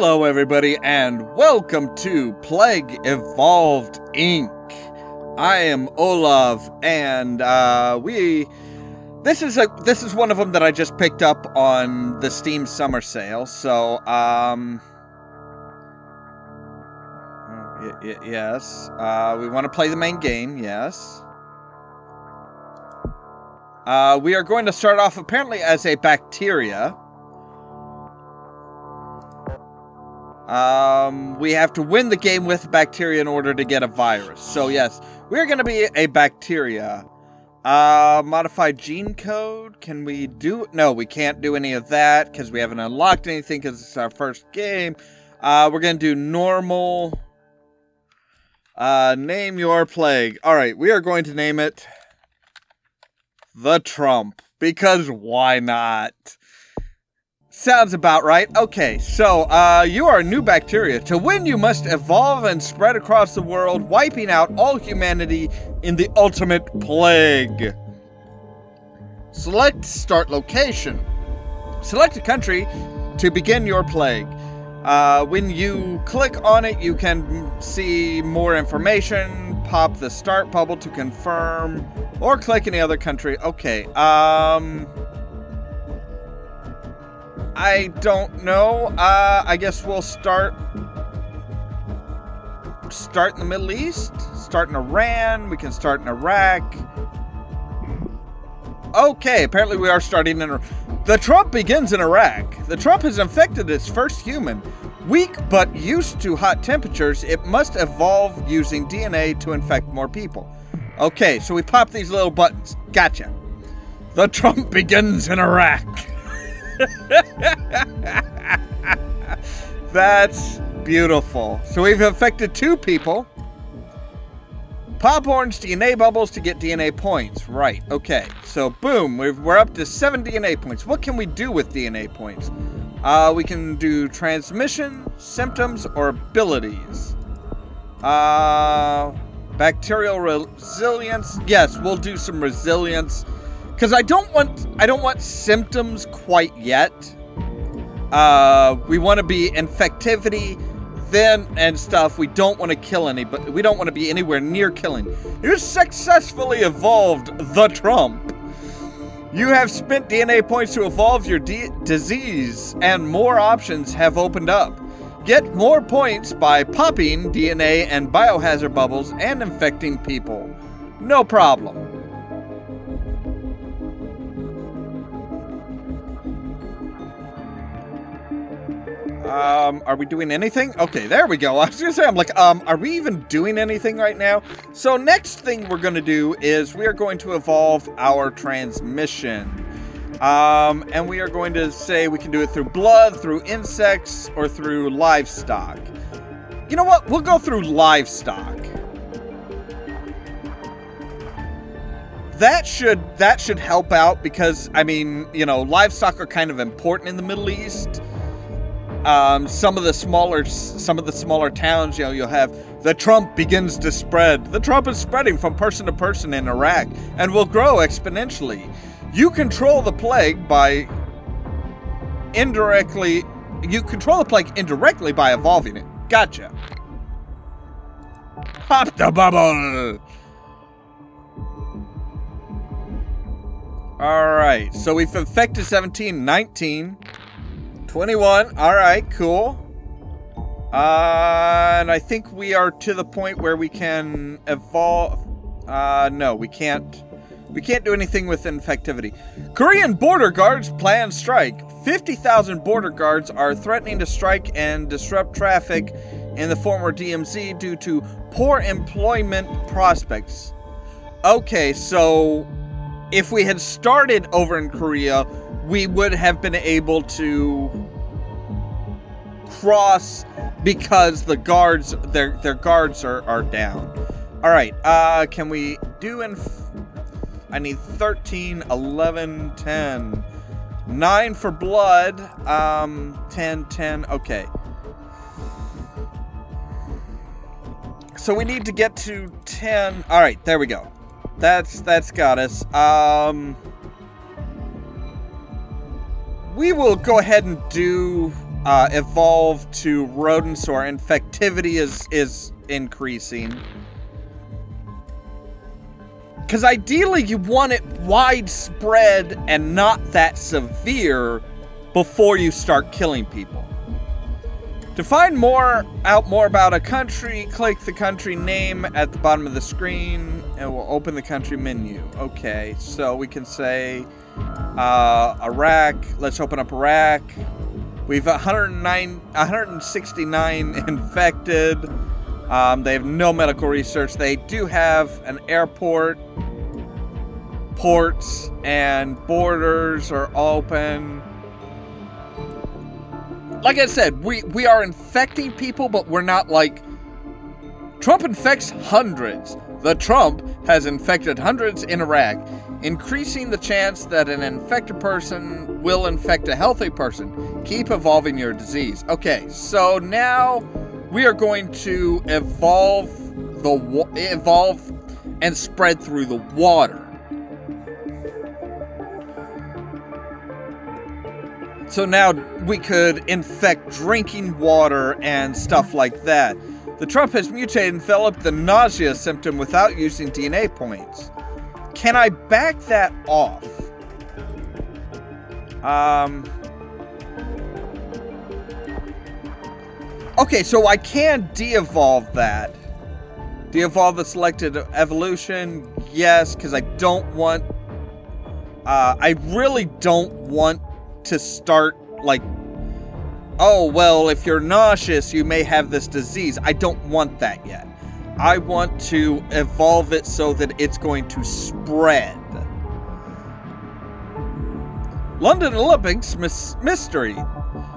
Hello everybody and welcome to Plague Evolved Inc. I am Ollamh and this is one of them that I just picked up on the Steam summer sale. So yes, we want to play the main game, yes. We are going to start off apparently as a bacteria. We have to win the game with bacteria in order to get a virus. So yes, we're going to be a bacteria. Modified gene code. Can we do? No, we can't do any of that because we haven't unlocked anything because it's our first game. We're going to do normal. Name your plague. Alright, we are going to name it the Trump. Because why not? Sounds about right. Okay, so, you are a new bacteria. To win, you must evolve and spread across the world, wiping out all humanity in the ultimate plague. Select start location. Select a country to begin your plague. When you click on it, you can see more information, pop the start bubble to confirm, or click any other country. Okay, I don't know. I guess we'll start in the Middle East. Start in Iran. We can start in Iraq. Okay, apparently we are starting in... The Trump begins in Iraq. The Trump has infected its first human. Weak but used to hot temperatures, it must evolve using DNA to infect more people. Okay, so we pop these little buttons. Gotcha. The Trump begins in Iraq. That's beautiful. So we've infected 2 people. Pop orange DNA bubbles to get DNA points. Right, okay. So boom, we're up to 7 DNA points. What can we do with DNA points? We can do transmission, symptoms, or abilities. Bacterial resilience. Yes, we'll do some resilience. Because I don't want symptoms quite yet. We want to be infectivity, then and stuff. We don't want to kill anybody. We don't want to be anywhere near killing. You successfully evolved the Trump. You have spent DNA points to evolve your disease, and more options have opened up. Get more points by popping DNA and biohazard bubbles and infecting people. No problem. Are we doing anything? Okay, there we go. I was gonna say, I'm like, are we even doing anything right now? So next thing we're gonna do is we are going to evolve our transmission. And we are going to say we can do it through blood, through insects, or through livestock. You know what? We'll go through livestock. That should help out because, I mean, you know, livestock are kind of important in the Middle East. Some of the smaller towns, you know, you'll have the Trump begins to spread. The Trump is spreading from person to person in Iraq and will grow exponentially. You control the plague by indirectly. You control the plague indirectly by evolving it. Gotcha. Pop the bubble. All right. So we've infected 17, 19. 21. Alright, cool. And I think we are to the point where we can evolve. No, we can't. We can't do anything with infectivity. Korean border guards plan strike. 50,000 border guards are threatening to strike and disrupt traffic in the former DMZ due to poor employment prospects. Okay, so if we had started over in Korea, we would have been able to cross because the guards, their guards are down. All right, can we do I need 13, 11, 10, 9 for blood, 10, 10, okay. So we need to get to 10. All right, there we go. That's got us. We will go ahead and do evolve to rodents, so our infectivity is increasing. Because ideally you want it widespread and not that severe before you start killing people. To find out more about a country, click the country name at the bottom of the screen and we'll open the country menu. Okay, so we can say Iraq. Let's open up Iraq. We've 169 infected. They have no medical research. They do have an airport. Ports and borders are open. Like I said, we are infecting people, but we're not like... Trump infects hundreds. The Trump has infected hundreds in Iraq, increasing the chance that an infected person will infect a healthy person. Keep evolving your disease. Okay, so now we are going to evolve and spread through the water. So now we could infect drinking water and stuff like that. The Trump has mutated and developed the nausea symptom without using DNA points. Can I back that off? Okay, so I can de-evolve that. De-evolve the selected evolution. Yes, because I don't want... I really don't want to start like, oh, well, if you're nauseous, you may have this disease. I don't want that yet. I want to evolve it so that it's going to spread. London Olympics mystery.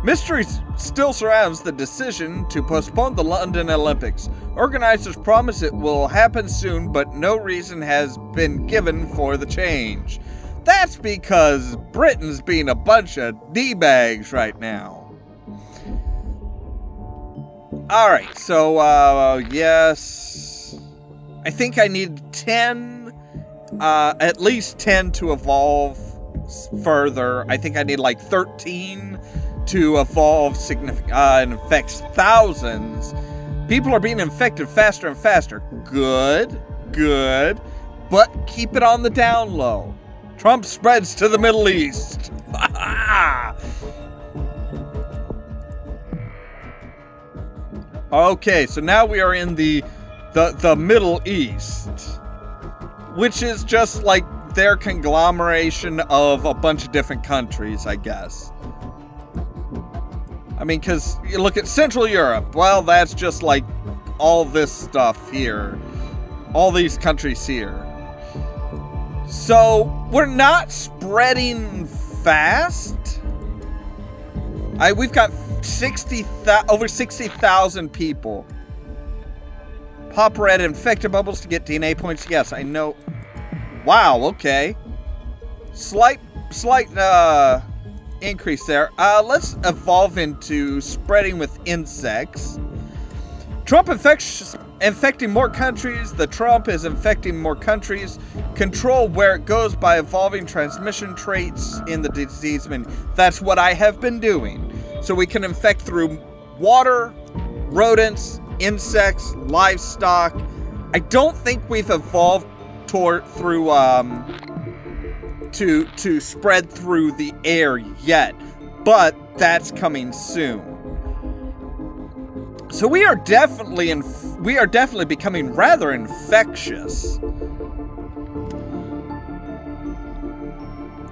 Mystery still surrounds the decision to postpone the London Olympics. Organizers promise it will happen soon, but no reason has been given for the change. That's because Britain's being a bunch of D-bags right now. Alright, so, yes. I think I need 10, at least 10 to evolve further. I think I need like 13 to evolve significant, and infects thousands. People are being infected faster and faster. Good, good, but keep it on the down low. Trump spreads to the Middle East. Okay, so now we are in the Middle East, which is just like their conglomeration of a bunch of different countries, I guess. I mean, because you look at Central Europe, well, that's just like all this stuff here. All these countries here. So, we're not spreading fast. We've got over 60,000 people. Pop red infected bubbles to get DNA points. Yes, I know. Wow, okay. Slight increase there. Let's evolve into spreading with insects. Trump infecting more countries. The Trump is infecting more countries. Control where it goes by evolving transmission traits in the disease menu. That's what I have been doing. So we can infect through water, rodents, insects, livestock. I don't think we've evolved through to spread through the air yet, but that's coming soon. So we are definitely becoming rather infectious.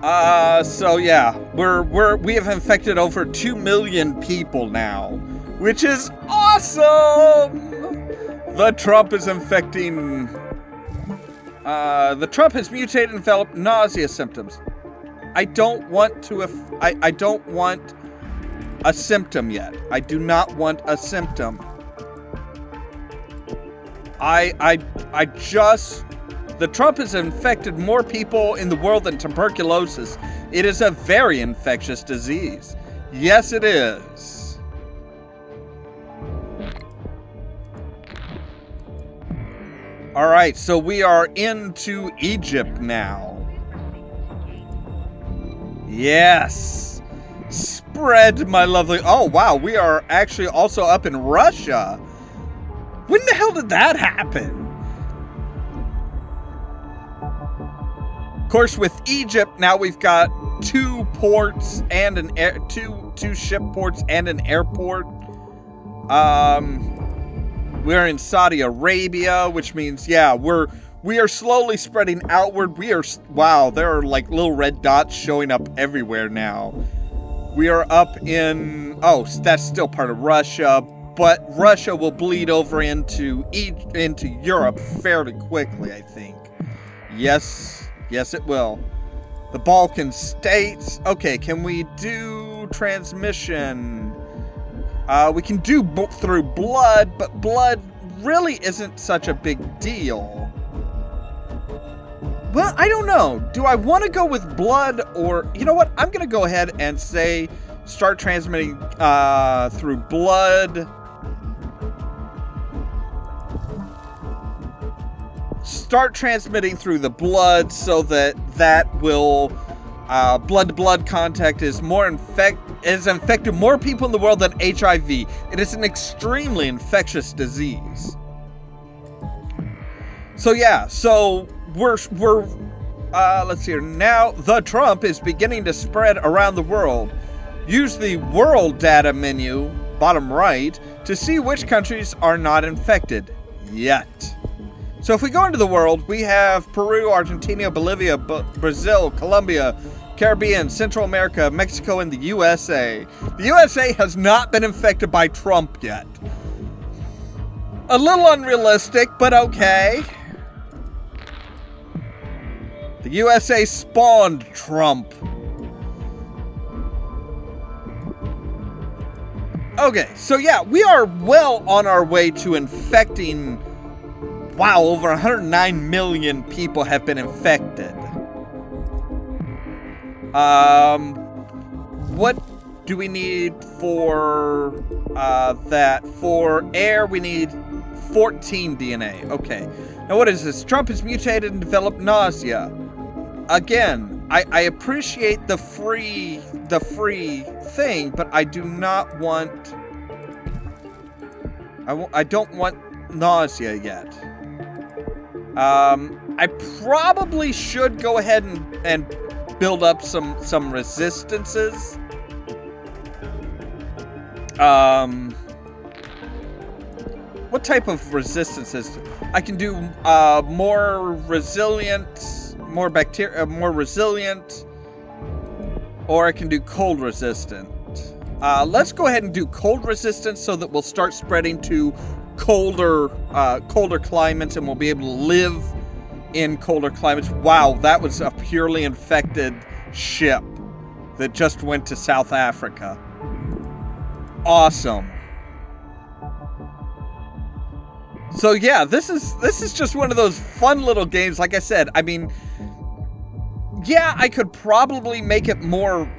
So yeah, we have infected over 2 million people now, which is awesome. The Trump is infecting. The Trump has mutated and developed nausea symptoms. I don't want to. I don't want a symptom yet. I do not want a symptom. The Trump has infected more people in the world than tuberculosis. It is a very infectious disease. Yes, it is. All right, so we are into Egypt now. Yes. Spread, my lovely... Oh, wow, we are actually also up in Russia. When the hell did that happen? Of course, with Egypt, now we've got 2 ports and an air... two ship ports and an airport. We're in Saudi Arabia, which means, yeah, we are slowly spreading outward. Wow, there are like little red dots showing up everywhere now. We are up in, oh, that's still part of Russia, but Russia will bleed over into Europe fairly quickly, I think. Yes, it will. The Balkan states. Okay, can we do transmission? We can do through blood, but blood really isn't such a big deal. Well, I don't know. Do I want to go with blood or... You know what? I'm going to go ahead and say start transmitting through blood. Start transmitting through the blood so that will... blood-to-blood contact is infected more people in the world than HIV. It is an extremely infectious disease. So yeah, we're let's see here. Now the Trump is beginning to spread around the world. Use the world data menu, bottom right, to see which countries are not infected yet. So if we go into the world, we have Peru, Argentina, Bolivia, Brazil, Colombia, Caribbean, Central America, Mexico, and the USA. The USA has not been infected by Trump yet. A little unrealistic, but okay. The USA spawned Trump. Okay, so yeah, we are well on our way to infecting... Wow, over 109 million people have been infected. What do we need for that? For air, we need 14 DNA. Okay. Now, what is this? Trump has mutated and developed nausea. Again, I appreciate the free thing, but I do not want... I don't want nausea yet. I probably should go ahead and build up some resistances. What type of resistances? I can do more resilient, more resilient, or I can do cold resistant. Let's go ahead and do cold resistance so that we'll start spreading to colder climates, and we'll be able to live in colder climates. Wow, that was a purely infected ship that just went to South Africa. Awesome. So yeah, this is just one of those fun little games. Like I said, I mean, yeah, I could probably make it more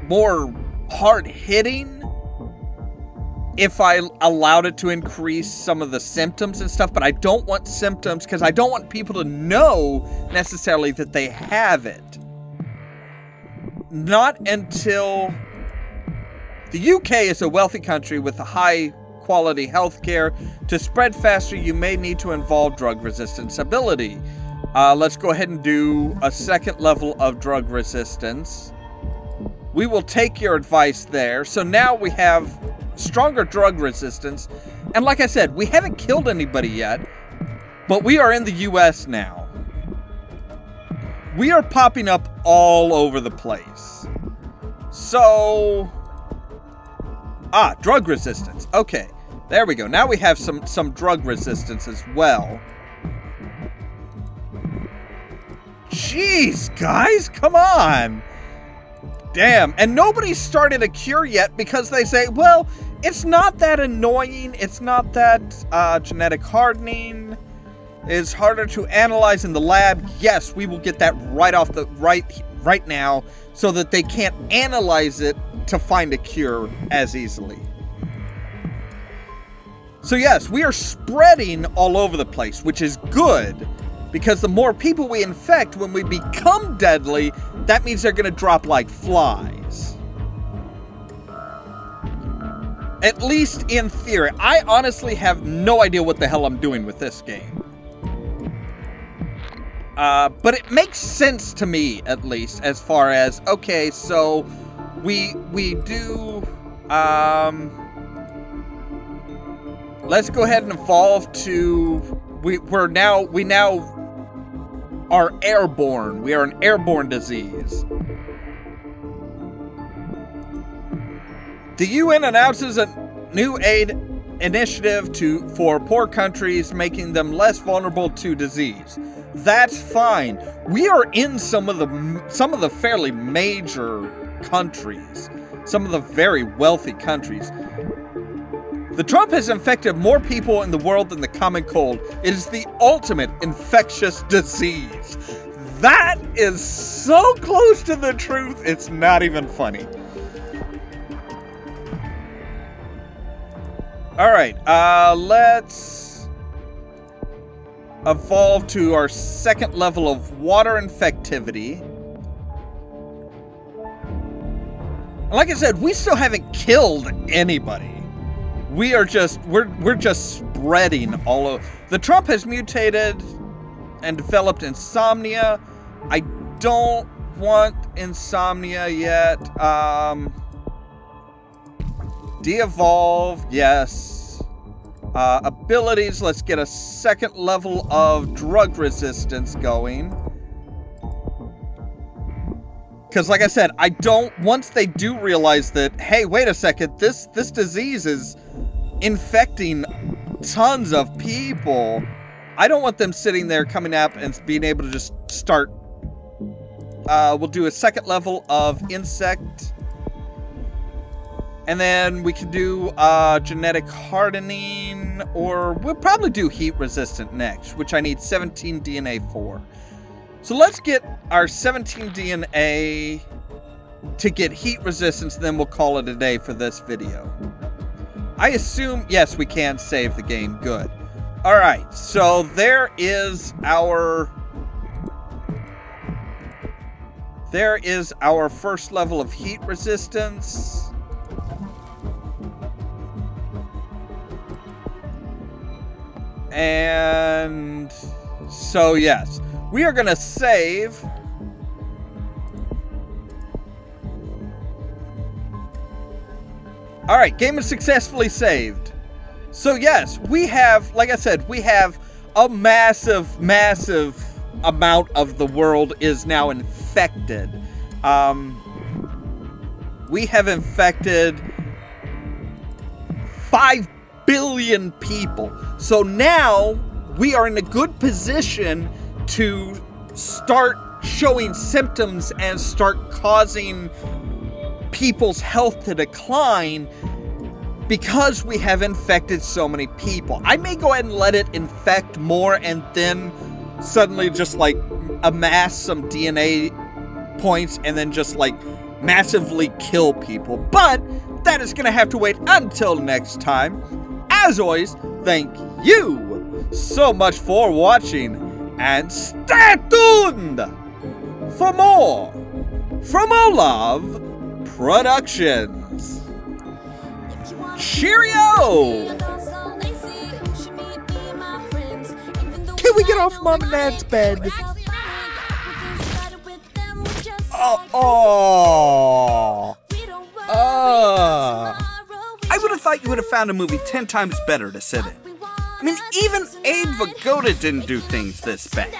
hard-hitting if I allowed it to increase some of the symptoms and stuff, but I don't want symptoms because I don't want people to know necessarily that they have it. Not until... The UK is a wealthy country with a high-quality healthcare. To spread faster, you may need to involve drug resistance ability. Let's go ahead and do a second level of drug resistance. We will take your advice there. So now we have stronger drug resistance. And like I said, we haven't killed anybody yet, but we are in the US now. We are popping up all over the place. So... drug resistance. Okay, there we go. Now we have some drug resistance as well. Jeez, guys, come on. Damn, and nobody's started a cure yet because they say, well, it's not that annoying. It's not that genetic hardening. It's harder to analyze in the lab. Yes, we will get that right now so that they can't analyze it to find a cure as easily. So yes, we are spreading all over the place, which is good, because the more people we infect when we become deadly, that means they're going to drop like flies. At least in theory. I honestly have no idea what the hell I'm doing with this game. But it makes sense to me, at least, as far as, okay, so we do, let's go ahead and evolve to, we now are airborne. We are an airborne disease. The UN announces a new aid initiative for poor countries, making them less vulnerable to disease. That's fine. We are in some of the fairly major countries, some of the very wealthy countries. The Trump has infected more people in the world than the common cold. It is the ultimate infectious disease. That is so close to the truth, it's not even funny. Alright, let's evolve to our second level of water infectivity. And like I said, we still haven't killed anybody. We're just spreading all over. The Trump has mutated and developed insomnia. I don't want insomnia yet. De-evolve, yes. Abilities, let's get a second level of drug resistance going. Because like I said, once they do realize that, hey, wait a second, this disease is infecting tons of people, I don't want them sitting there coming up and being able to just start. We'll do a second level of insect. And then we can do genetic hardening, or we'll probably do heat resistant next, which I need 17 DNA for. So let's get our 17 DNA to get heat resistance, and then we'll call it a day for this video. I assume, yes, we can save the game. Good. All right, so there is our first level of heat resistance. And so, yes, we are going to save. All right, game is successfully saved. So, yes, we have, like I said, we have a massive, massive amount of the world is now infected. We have infected 5 billion people. So now we are in a good position to start showing symptoms and start causing people's health to decline because we have infected so many people. I may go ahead and let it infect more and then suddenly just like amass some DNA points and then just like massively kill people. But that is going to have to wait until next time. As always, thank you so much for watching, and stay tuned for more from Ollamh Productions. Cheerio! Can we get off Mom and Dad's bed? I would have thought you would have found a movie 10 times better to sit in. I mean, even Abe Vigoda didn't do things this bad.